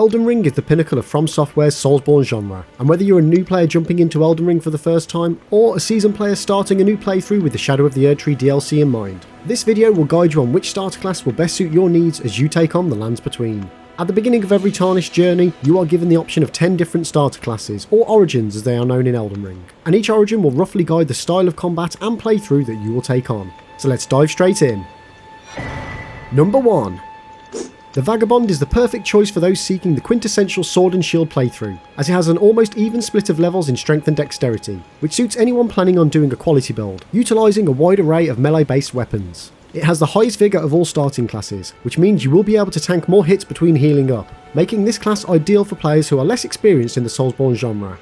Elden Ring is the pinnacle of From Software's Soulsborne genre, and whether you're a new player jumping into Elden Ring for the first time, or a seasoned player starting a new playthrough with the Shadow of the Erdtree DLC in mind, this video will guide you on which starter class will best suit your needs as you take on the Lands Between. At the beginning of every Tarnished journey, you are given the option of 10 different starter classes, or origins as they are known in Elden Ring, and each origin will roughly guide the style of combat and playthrough that you will take on. So let's dive straight in. Number 1. The Vagabond is the perfect choice for those seeking the quintessential sword and shield playthrough, as it has an almost even split of levels in strength and dexterity, which suits anyone planning on doing a quality build, utilising a wide array of melee-based weapons. It has the highest vigour of all starting classes, which means you will be able to tank more hits between healing up, making this class ideal for players who are less experienced in the Soulsborne genre.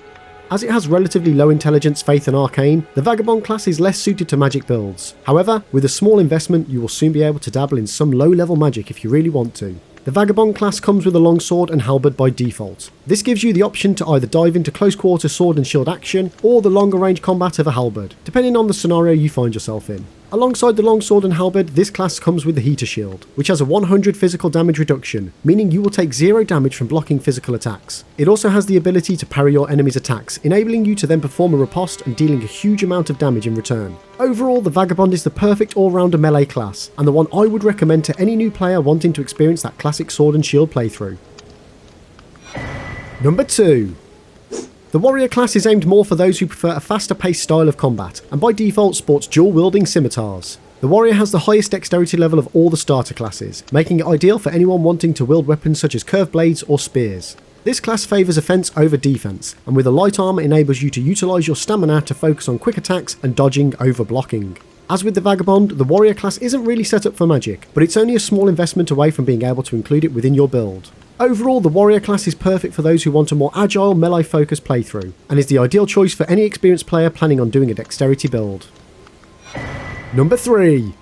As it has relatively low intelligence, faith and arcane, the Vagabond class is less suited to magic builds. However, with a small investment you will soon be able to dabble in some low level magic if you really want to. The Vagabond class comes with a longsword and halberd by default. This gives you the option to either dive into close quarter sword and shield action, or the longer range combat of a halberd, depending on the scenario you find yourself in. Alongside the longsword and halberd, this class comes with the heater shield, which has a 100 physical damage reduction, meaning you will take 0 damage from blocking physical attacks. It also has the ability to parry your enemy's attacks, enabling you to then perform a riposte and dealing a huge amount of damage in return. Overall, the Vagabond is the perfect all-rounder melee class, and the one I would recommend to any new player wanting to experience that classic sword and shield playthrough. Number 2. The Warrior class is aimed more for those who prefer a faster paced style of combat, and by default sports dual wielding scimitars. The Warrior has the highest dexterity level of all the starter classes, making it ideal for anyone wanting to wield weapons such as curved blades or spears. This class favours offense over defense, and with a light armor enables you to utilise your stamina to focus on quick attacks and dodging over blocking. As with the Vagabond, the Warrior class isn't really set up for magic, but it's only a small investment away from being able to include it within your build. Overall, the Warrior class is perfect for those who want a more agile, melee-focused playthrough, and is the ideal choice for any experienced player planning on doing a dexterity build. Number 3.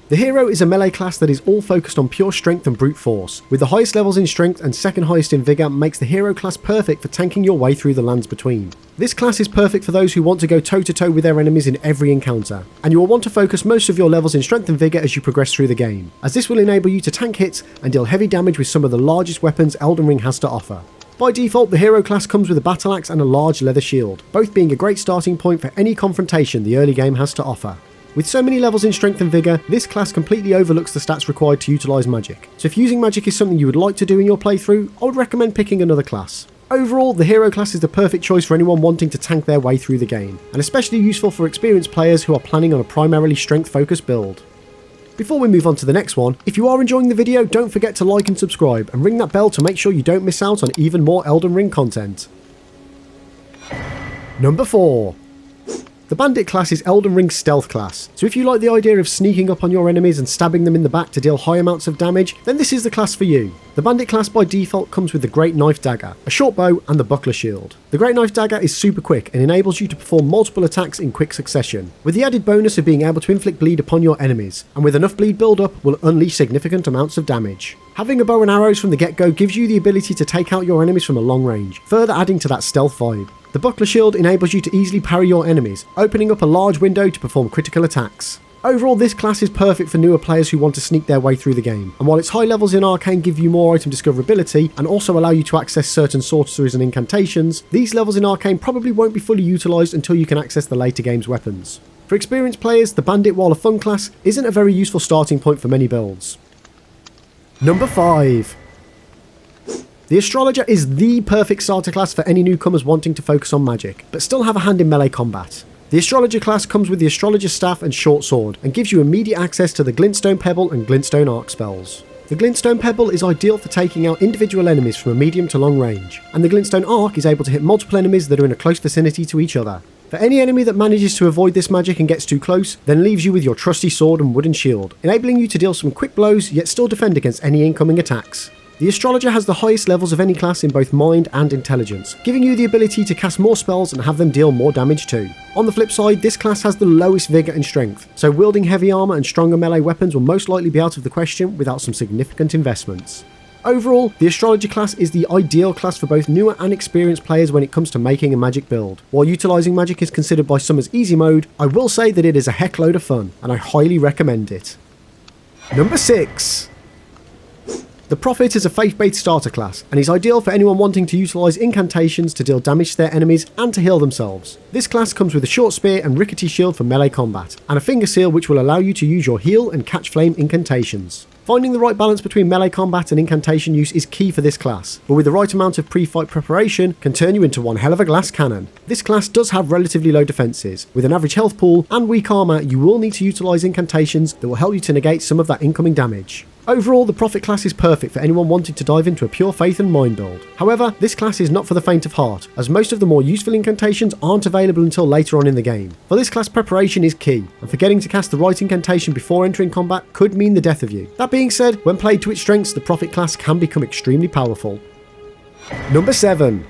The Hero is a melee class that is all focused on pure strength and brute force, with the highest levels in strength and second highest in vigour makes the Hero class perfect for tanking your way through the Lands Between. This class is perfect for those who want to go toe-to-toe with their enemies in every encounter, and you will want to focus most of your levels in strength and vigour as you progress through the game, as this will enable you to tank hits and deal heavy damage with some of the largest weapons Elden Ring has to offer. By default, the Hero class comes with a battle axe and a large leather shield, both being a great starting point for any confrontation the early game has to offer. With so many levels in strength and vigour, this class completely overlooks the stats required to utilise magic, so if using magic is something you would like to do in your playthrough, I would recommend picking another class. Overall, the Hero class is the perfect choice for anyone wanting to tank their way through the game, and especially useful for experienced players who are planning on a primarily strength focused build. Before we move on to the next one, if you are enjoying the video, don't forget to like and subscribe, and ring that bell to make sure you don't miss out on even more Elden Ring content. Number 4. The Bandit class is Elden Ring's stealth class, so if you like the idea of sneaking up on your enemies and stabbing them in the back to deal high amounts of damage, then this is the class for you. The Bandit class by default comes with the Great Knife Dagger, a short bow and the Buckler Shield. The Great Knife Dagger is super quick and enables you to perform multiple attacks in quick succession, with the added bonus of being able to inflict bleed upon your enemies, and with enough bleed build up will unleash significant amounts of damage. Having a bow and arrows from the get-go gives you the ability to take out your enemies from a long range, further adding to that stealth vibe. The Buckler Shield enables you to easily parry your enemies, opening up a large window to perform critical attacks. Overall, this class is perfect for newer players who want to sneak their way through the game, and while its high levels in Arcane give you more item discoverability and also allow you to access certain sorceries and incantations, these levels in Arcane probably won't be fully utilised until you can access the later game's weapons. For experienced players, the Bandit, while a fun class, isn't a very useful starting point for many builds. Number 5. The Astrologer is the perfect starter class for any newcomers wanting to focus on magic, but still have a hand in melee combat. The Astrologer class comes with the Astrologer Staff and Short Sword, and gives you immediate access to the Glintstone Pebble and Glintstone Arc spells. The Glintstone Pebble is ideal for taking out individual enemies from a medium to long range, and the Glintstone Arc is able to hit multiple enemies that are in a close vicinity to each other. For any enemy that manages to avoid this magic and gets too close, then leaves you with your trusty sword and wooden shield, enabling you to deal some quick blows yet still defend against any incoming attacks. The Astrologer has the highest levels of any class in both mind and intelligence, giving you the ability to cast more spells and have them deal more damage too. On the flip side, this class has the lowest vigour and strength, so wielding heavy armour and stronger melee weapons will most likely be out of the question without some significant investments. Overall, the Astrologer class is the ideal class for both newer and experienced players when it comes to making a magic build. While utilising magic is considered by some as easy mode, I will say that it is a heckload of fun, and I highly recommend it. Number 6. The Prophet is a faith-based starter class, and is ideal for anyone wanting to utilise incantations to deal damage to their enemies and to heal themselves. This class comes with a short spear and rickety shield for melee combat, and a finger seal which will allow you to use your heal and catch flame incantations. Finding the right balance between melee combat and incantation use is key for this class, but with the right amount of pre-fight preparation can turn you into one hell of a glass cannon. This class does have relatively low defences. With an average health pool and weak armour, you will need to utilise incantations that will help you to negate some of that incoming damage. Overall, the Prophet class is perfect for anyone wanting to dive into a pure faith and mind build. However, this class is not for the faint of heart, as most of the more useful incantations aren't available until later on in the game. For this class, preparation is key, and forgetting to cast the right incantation before entering combat could mean the death of you. That being said, when played to its strengths, the Prophet class can become extremely powerful. Number 7.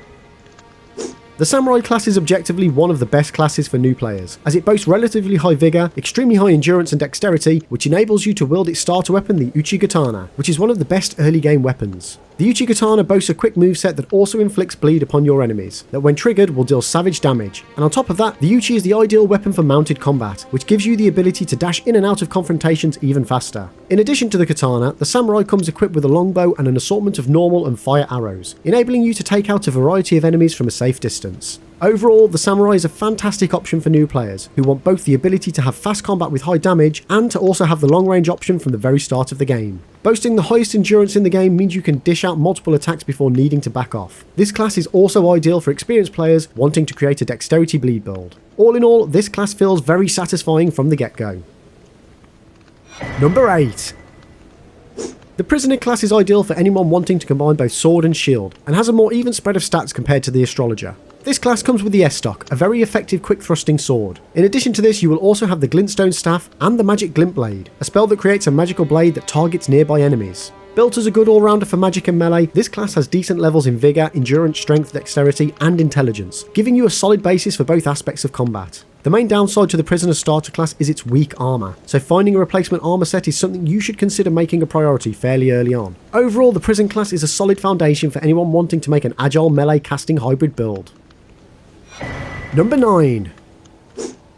The Samurai class is objectively one of the best classes for new players, as it boasts relatively high vigour, extremely high endurance and dexterity, which enables you to wield its starter weapon, the Uchigatana, which is one of the best early game weapons. The Uchigatana boasts a quick moveset that also inflicts bleed upon your enemies, that when triggered will deal savage damage, and on top of that, the Uchi is the ideal weapon for mounted combat, which gives you the ability to dash in and out of confrontations even faster. In addition to the katana, the samurai comes equipped with a longbow and an assortment of normal and fire arrows, enabling you to take out a variety of enemies from a safe distance. Overall, the Samurai is a fantastic option for new players who want both the ability to have fast combat with high damage and to also have the long range option from the very start of the game. Boasting the highest endurance in the game means you can dish out multiple attacks before needing to back off. This class is also ideal for experienced players wanting to create a dexterity bleed build. All in all, this class feels very satisfying from the get-go. Number 8. The Prisoner class is ideal for anyone wanting to combine both sword and shield, and has a more even spread of stats compared to the Astrologer. This class comes with the S-Stock, a very effective quick thrusting sword. In addition to this, you will also have the Glintstone Staff and the Magic Glint Blade, a spell that creates a magical blade that targets nearby enemies. Built as a good all-rounder for magic and melee, this class has decent levels in vigour, endurance, strength, dexterity and intelligence, giving you a solid basis for both aspects of combat. The main downside to the Prisoner starter class is its weak armour, so finding a replacement armour set is something you should consider making a priority fairly early on. Overall, the Prison class is a solid foundation for anyone wanting to make an agile melee casting hybrid build. Number 9.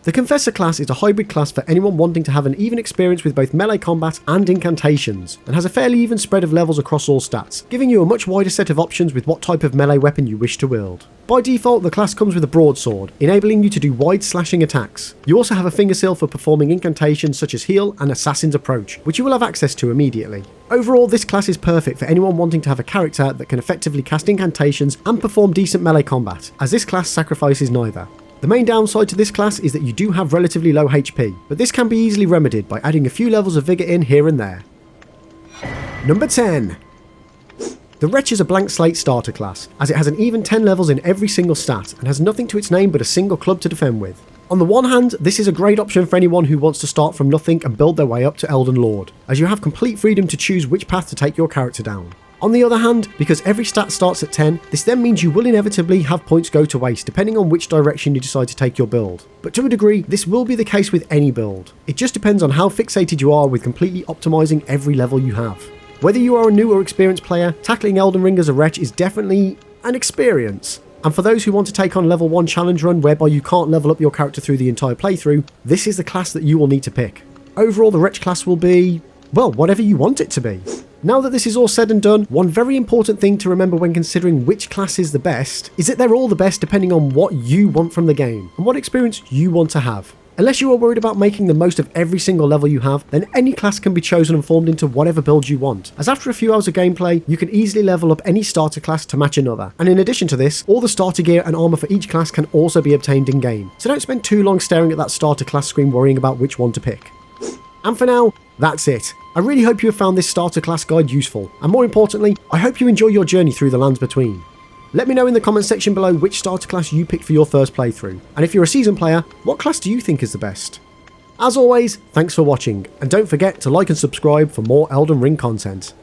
The Confessor class is a hybrid class for anyone wanting to have an even experience with both melee combat and incantations, and has a fairly even spread of levels across all stats, giving you a much wider set of options with what type of melee weapon you wish to wield. By default, the class comes with a broadsword, enabling you to do wide slashing attacks. You also have a finger seal for performing incantations such as Heal and Assassin's Approach, which you will have access to immediately. Overall, this class is perfect for anyone wanting to have a character that can effectively cast incantations and perform decent melee combat, as this class sacrifices neither. The main downside to this class is that you do have relatively low HP, but this can be easily remedied by adding a few levels of vigour in here and there. Number 10. The Wretch is a blank slate starter class, as it has an even 10 levels in every single stat and has nothing to its name but a single club to defend with. On the one hand, this is a great option for anyone who wants to start from nothing and build their way up to Elden Lord, as you have complete freedom to choose which path to take your character down. On the other hand, because every stat starts at 10, this then means you will inevitably have points go to waste depending on which direction you decide to take your build. But to a degree, this will be the case with any build. It just depends on how fixated you are with completely optimizing every level you have. Whether you are a new or experienced player, tackling Elden Ring as a Wretch is definitely an experience. And for those who want to take on level 1 challenge run whereby you can't level up your character through the entire playthrough, this is the class that you will need to pick. Overall, the Wretch class will be, well, whatever you want it to be. Now that this is all said and done, one very important thing to remember when considering which class is the best is that they're all the best depending on what you want from the game and what experience you want to have. Unless you are worried about making the most of every single level you have, then any class can be chosen and formed into whatever build you want, as after a few hours of gameplay, you can easily level up any starter class to match another. And in addition to this, all the starter gear and armour for each class can also be obtained in-game, so don't spend too long staring at that starter class screen worrying about which one to pick. And for now, that's it. I really hope you have found this starter class guide useful, and more importantly, I hope you enjoy your journey through the lands between. Let me know in the comment section below which starter class you picked for your first playthrough, and if you're a seasoned player, what class do you think is the best? As always, thanks for watching, and don't forget to like and subscribe for more Elden Ring content.